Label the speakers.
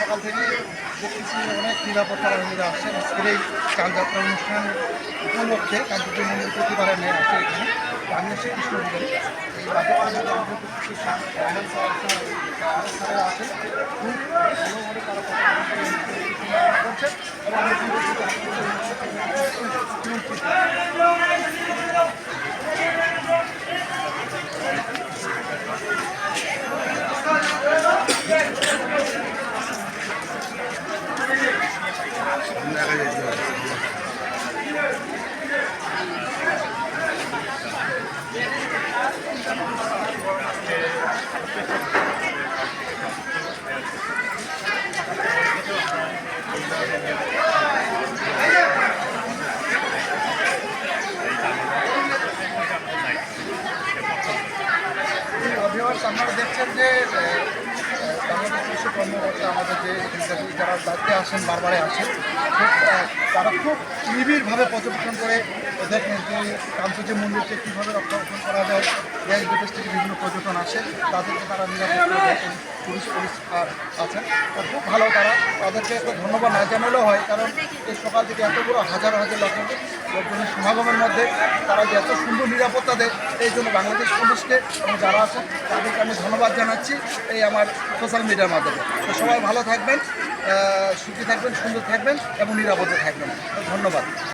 Speaker 1: সকাল থেকে দেখতেছি অনেক নিরাপত্তা বাহিনীরা আসছেন। আজকের এই চাঁদযাত্রা অনুষ্ঠান উপলক্ষে কান্তজি মন্দির প্রতিবারের ন্যায় আসে এখানে। আমি আসছি কৃষ্ণনগরে। এই বাজেট কমিটির অন্তর্ভুক্ত সারা আসেন, খুব ভালোভাবে তারা করছেন এবং আপনারা দেখছেন যে বাংলাদেশ কৃষি কর্মকর্তা আমাদের যে যারা দায়িত্বে আসেন বারবারে আসেন, তারা খুব নিবিড়ভাবে পর্যবেক্ষণ করে দেখেন যে কান্তজি মন্দিরকে কীভাবে রক্ষণাবেক্ষণ করা যায়। দেশ বিদেশ থেকে বিভিন্ন পর্যটন আসে, তাদেরকে তারা নিরাপত্তা দেখেন, পুলিশ আছেন, খুব ভালো। তাদেরকে একটু ধন্যবাদ না জানালেও হয়, কারণ এই সকাল থেকে এত বড় হাজার হাজার লোকজনের সমাগমের মধ্যে তারা যে এত সুন্দর নিরাপত্তা দেয়, এই জন্য বাংলাদেশ পুলিশকে এবং যারা আছেন তাদেরকে আমি ধন্যবাদ জানাচ্ছি এই আমার সোশ্যাল মিডিয়ার মাধ্যমে। তো সবাই ভালো থাকবেন, সুখী থাকবেন, সুন্দর থাকবেন এবং নিরাপদে থাকবেন। ধন্যবাদ।